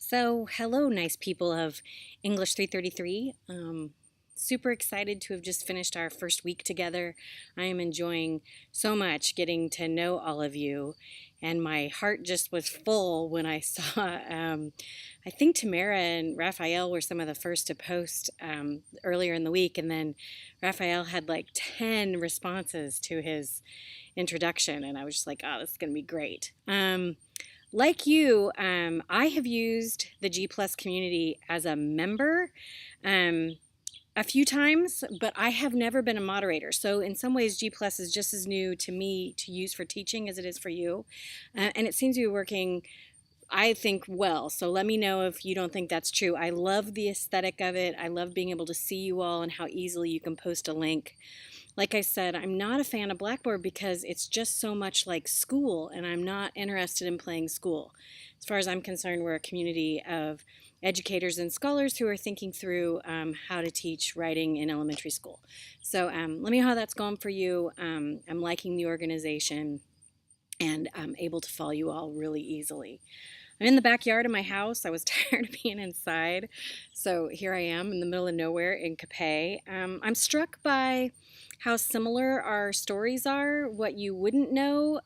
So, hello, nice people of English 333. Super excited to have just finished our first week together. I am enjoying so much getting to know all of you, and my heart just was full when I saw. I think Tamara and Raphael were some of the first to post earlier in the week, and then Raphael had like 10 responses to his introduction, and I was just like, oh, this is going to be great. Like you, I have used the G Plus community as a member a few times, but I have never been a moderator. So in some ways, G Plus is just as new to me to use for teaching as it is for you. And it seems to be working, I think, well. So let me know if you don't think that's true. I love the aesthetic of it. I love being able to see you all and how easily you can post a link. Like I said, I'm not a fan of Blackboard because it's just so much like school, and I'm not interested in playing school. As far as I'm concerned, we're a community of educators and scholars who are thinking through how to teach writing in elementary school. So let me know how that's going for you. I'm liking the organization, and I'm able to follow you all really easily. I'm in the backyard of my house. I was tired of being inside, so here I am in the middle of nowhere in Capay. I'm struck by how similar our stories are. What you wouldn't know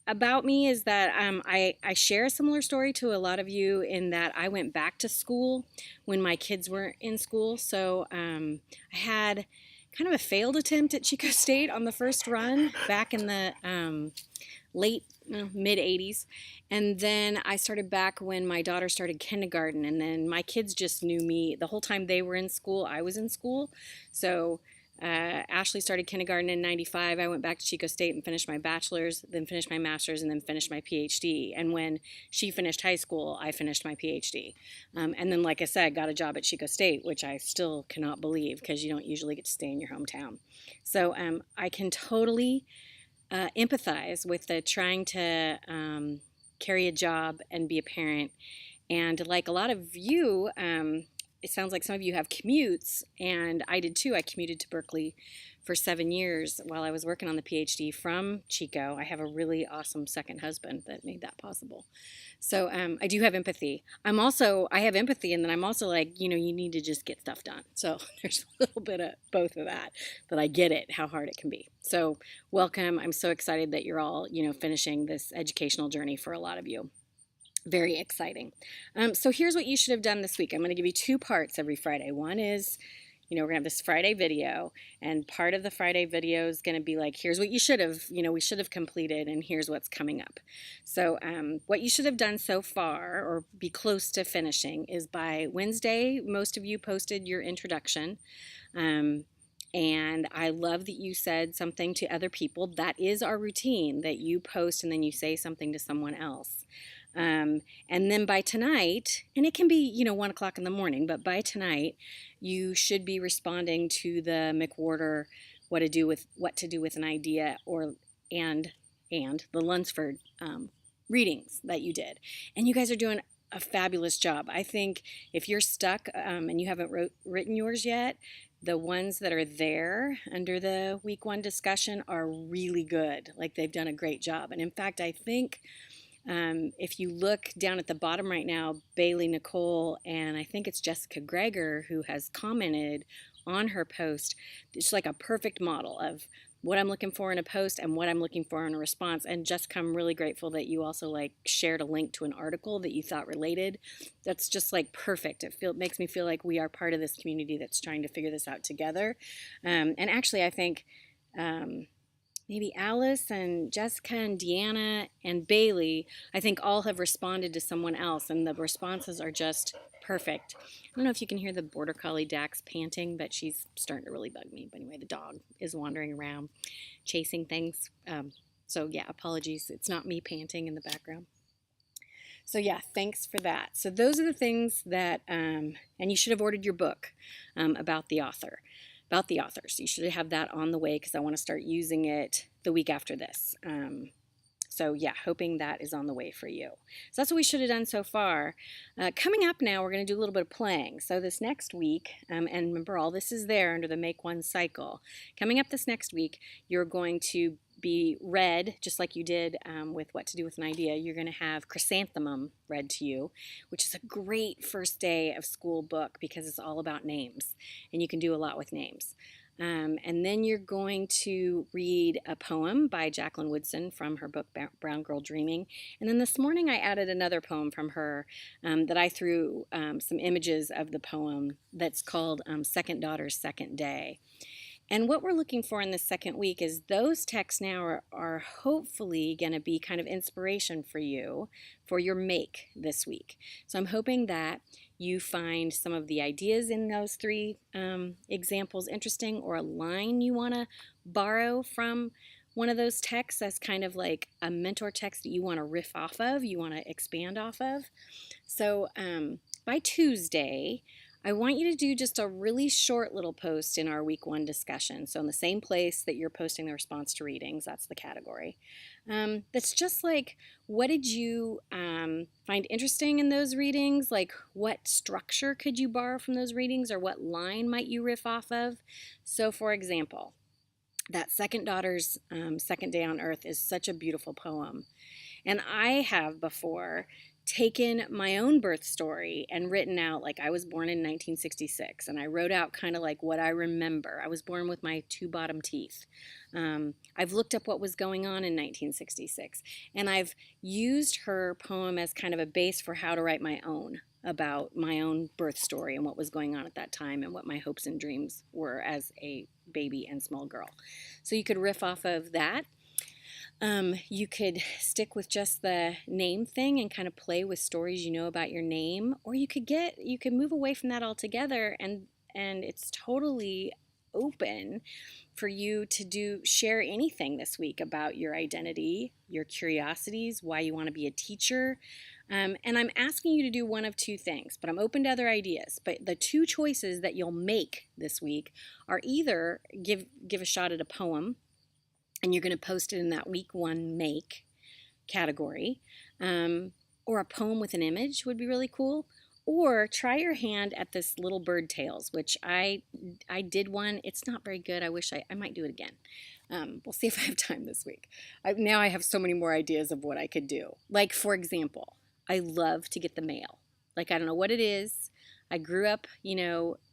about me is that I share a similar story to a lot of you in that I went back to school when my kids weren't in school. So I had kind of a failed attempt at Chico State on the first run back in the late mid 80s, and then I started back when my daughter started kindergarten, and then my kids just knew me the whole time they were in school. I was in school. So Ashley started kindergarten in 95. I went back to Chico State and finished my bachelor's, then finished my master's, and then finished my PhD. And when she finished high school, I finished my PhD. And then, like I said, got a job at Chico State, which I still cannot believe because you don't usually get to stay in your hometown. So I can totally empathize with the trying to carry a job and be a parent. And like a lot of you, it sounds like some of you have commutes, and I did too. I commuted to Berkeley for 7 years while I was working on the PhD from Chico. I have a really awesome second husband that made that possible. So I do have empathy. I have empathy, and then I'm also like, you need to just get stuff done. So there's a little bit of both of that I get it, how hard it can be. So welcome. I'm so excited that you're all, finishing this educational journey for a lot of you. Very exciting. So here's what you should have done this week. I'm going to give you two parts every Friday. One is, we're going to have this Friday video, and part of the Friday video is going to be like, here's what you should have, we should have completed, and here's what's coming up. So what you should have done so far, or be close to finishing, is by Wednesday, most of you posted your introduction. And I love that you said something to other people. That is our routine, that you post and then you say something to someone else. And then by tonight, and it can be, 1 o'clock in the morning, but by tonight, you should be responding to the McWhorter what to do with an idea and the Lunsford readings that you did. And you guys are doing a fabulous job. I think if you're stuck and you haven't written yours yet, the ones that are there under the week 1 discussion are really good. Like, they've done a great job. And in fact, I think if you look down at the bottom right now, Bailey Nicole, and I think it's Jessica Greger who has commented on her post. It's like a perfect model of what I'm looking for in a post and what I'm looking for in a response. And Jessica, I'm really grateful that you also shared a link to an article that you thought related. That's just perfect. It makes me feel like we are part of this community that's trying to figure this out together. And actually, I think maybe Alice and Jessica and Deanna and Bailey, I think all have responded to someone else, and the responses are just perfect. I don't know if you can hear the Border Collie Dax panting, but she's starting to really bug me. But anyway, the dog is wandering around chasing things. So yeah, apologies. It's not me panting in the background. So yeah, thanks for that. So those are the things that, and you should have ordered your book about the authors. You should have that on the way because I want to start using it the week after this. So yeah, hoping that is on the way for you. So that's what we should have done so far. Coming up now, we're going to do a little bit of playing. So this next week, and remember all this is there under the Make One cycle. Coming up this next week, you're going to be read, just like you did with What to Do with an Idea. You're going to have Chrysanthemum read to you, which is a great first day of school book because it's all about names, and you can do a lot with names. And then you're going to read a poem by Jacqueline Woodson from her book Brown Girl Dreaming. And then this morning I added another poem from her that I threw some images of the poem that's called Second Daughter's Second Day. And what we're looking for in the second week is those texts now are hopefully going to be kind of inspiration for you for your make this week. So I'm hoping that you find some of the ideas in those three examples interesting, or a line you want to borrow from one of those texts as kind of like a mentor text that you want to riff off of, you want to expand off of. So by Tuesday, I want you to do just a really short little post in our week 1 discussion. So in the same place that you're posting the response to readings, that's the category. That's just like, what did you find interesting in those readings? Like, what structure could you borrow from those readings, or what line might you riff off of? So for example, that Second Daughter's Second Day on Earth is such a beautiful poem. And I have before taken my own birth story and written out, like, I was born in 1966, and I wrote out kind of like what I remember. I was born with my 2 bottom teeth. I've looked up what was going on in 1966, and I've used her poem as kind of a base for how to write my own, about my own birth story and what was going on at that time and what my hopes and dreams were as a baby and small girl. So you could riff off of that. You could stick with just the name thing and kind of play with stories you know about your name, or you could move away from that altogether, and it's totally open for you to share anything this week about your identity, your curiosities, why you want to be a teacher. And I'm asking you to do one of 2 things, but I'm open to other ideas. But the 2 choices that you'll make this week are either give a shot at a poem, and you're going to post it in that week 1 make category, or a poem with an image would be really cool, or try your hand at this Little Bird Tales, which I did one. It's not very good. I wish I might do it again. We'll see if I have time this week. Now I have so many more ideas of what I could do. Like, for example, I love to get the mail. Like, I don't know what it is. I grew up,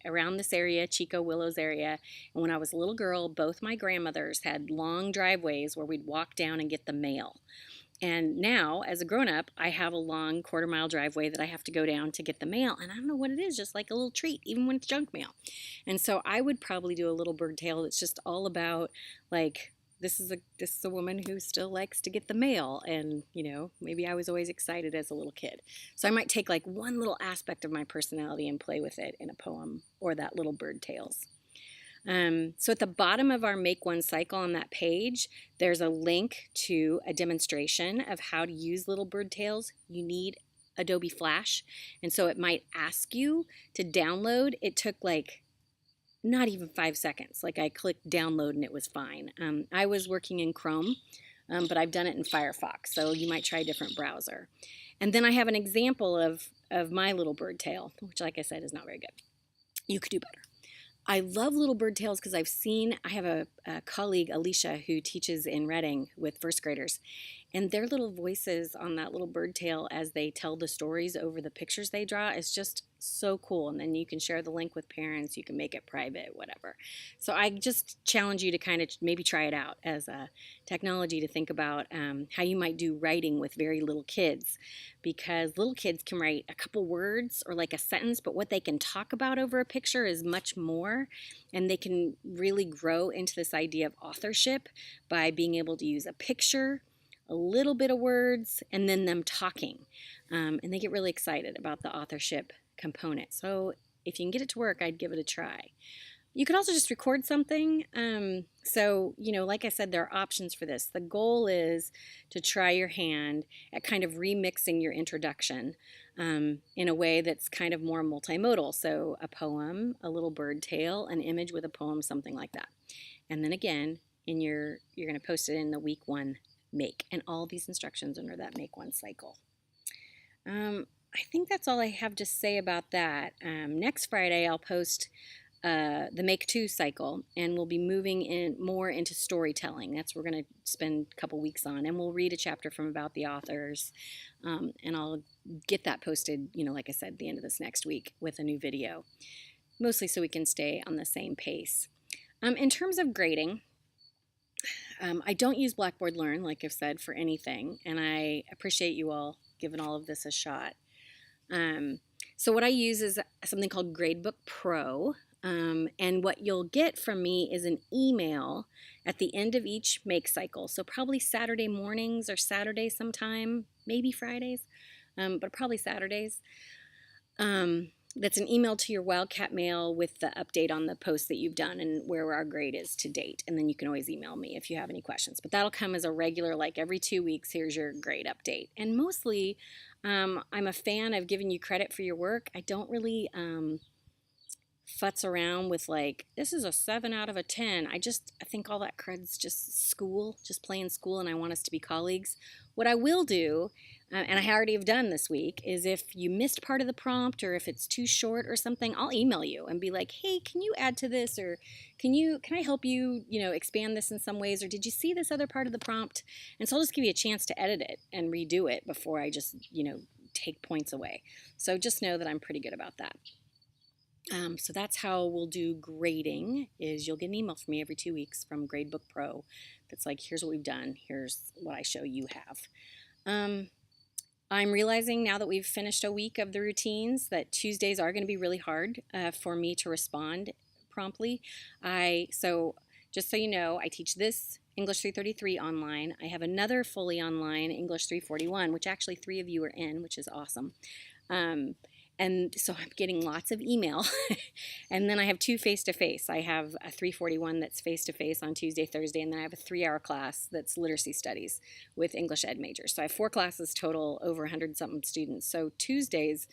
around this area, Chico Willows area, and when I was a little girl, both my grandmothers had long driveways where we'd walk down and get the mail. And now, as a grown-up, I have a long quarter-mile driveway that I have to go down to get the mail, and I don't know what it is, just like a little treat, even when it's junk mail. And so I would probably do a Little Bird Tale that's just all about, like, this is a woman who still likes to get the mail, and maybe I was always excited as a little kid. So I might take like one little aspect of my personality and play with it in a poem, or that Little Bird Tales. So at the bottom of our Make One cycle on that page, there's a link to a demonstration of how to use Little Bird Tales. You need Adobe Flash, and so it might ask you to download. It took like not even 5 seconds. Like, I clicked download and it was fine. I was working in Chrome, but I've done it in Firefox, so you might try a different browser. And then I have an example of my Little Bird Tale, which, like I said, is not very good. You could do better. I love Little Bird Tales because I have a colleague, Alicia, who teaches in Reading with first graders, and their little voices on that Little Bird Tale as they tell the stories over the pictures they draw is just so cool. And then you can share the link with parents, you can make it private, whatever. So I just challenge you to kind of maybe try it out as a technology, to think about how you might do writing with very little kids, because little kids can write a couple words or like a sentence, but what they can talk about over a picture is much more, and they can really grow into this idea of authorship by being able to use a picture, a little bit of words, and then them talking. And they get really excited about the authorship component. So if you can get it to work, I'd give it a try. You could also just record something. So, like I said, there are options for this. The goal is to try your hand at kind of remixing your introduction in a way that's kind of more multimodal. So a poem, a Little Bird Tale, an image with a poem, something like that. And then again, you're going to post it in the week 1 make, and all these instructions under that Make One cycle. I think that's all I have to say about that. Next Friday, I'll post the Make Two cycle, and we'll be moving in more into storytelling. That's what we're going to spend a couple weeks on, and we'll read a chapter from about the authors, and I'll get that posted, like I said, the end of this next week with a new video, mostly so we can stay on the same pace. In terms of grading, I don't use Blackboard Learn, like I've said, for anything, and I appreciate you all giving all of this a shot. So what I use is something called Gradebook Pro, and what you'll get from me is an email at the end of each make cycle, so probably Saturday mornings or Saturdays sometime, maybe Fridays, but probably Saturdays. That's an email to your Wildcat Mail with the update on the post that you've done and where our grade is to date. And then you can always email me if you have any questions. But that'll come as a regular, like every 2 weeks, here's your grade update. And mostly, I'm a fan of giving you credit for your work. I don't really futz around with like, this is a 7 out of a 10. I think all that credit's just school, just plain school, and I want us to be colleagues. What I will do, and I already have done this week, is if you missed part of the prompt or if it's too short or something, I'll email you and be like, hey, can you add to this, or can I help you, expand this in some ways, or did you see this other part of the prompt? And so I'll just give you a chance to edit it and redo it before I just, take points away. So just know that I'm pretty good about that. So that's how we'll do grading, is you'll get an email from me every 2 weeks from Gradebook Pro that's like, here's what we've done, here's what I show you have. I'm realizing now that we've finished a week of the routines that Tuesdays are going to be really hard for me to respond promptly. So just so you know, I teach this English 333 online. I have another fully online English 341, which actually 3 of you are in, which is awesome. And so I'm getting lots of email. And then I have 2 face-to-face. I have a 341 that's face-to-face on Tuesday, Thursday, and then I have a 3-hour class that's literacy studies with English ed majors. So I have 4 classes total, over 100-something students. So Tuesdays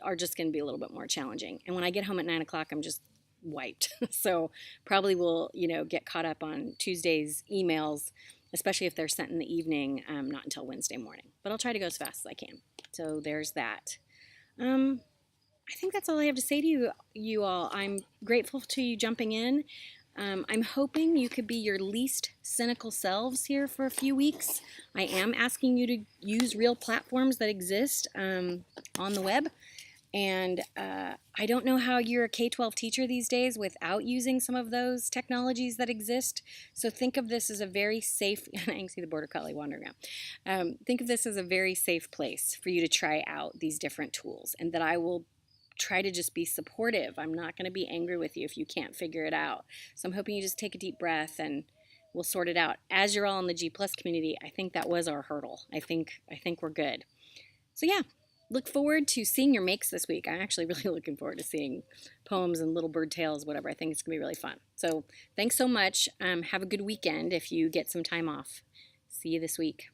are just going to be a little bit more challenging. And when I get home at 9 o'clock, I'm just wiped. So probably will, get caught up on Tuesday's emails, especially if they're sent in the evening, not until Wednesday morning. But I'll try to go as fast as I can. So there's that. I think that's all I have to say to you all. I'm grateful to you jumping in. I'm hoping you could be your least cynical selves here for a few weeks. I am asking you to use real platforms that exist on the web. And I don't know how you're a K-12 teacher these days without using some of those technologies that exist. So think of this as a very safe, and I can see the Border Collie wandering around. Think of this as a very safe place for you to try out these different tools, and that I will try to just be supportive. I'm not going to be angry with you if you can't figure it out. So I'm hoping you just take a deep breath and we'll sort it out. As you're all in the G+ community, I think that was our hurdle. I think we're good. So yeah. Look forward to seeing your makes this week. I'm actually really looking forward to seeing poems and little bird tales, whatever. I think it's going to be really fun. So thanks so much. Have a good weekend if you get some time off. See you this week.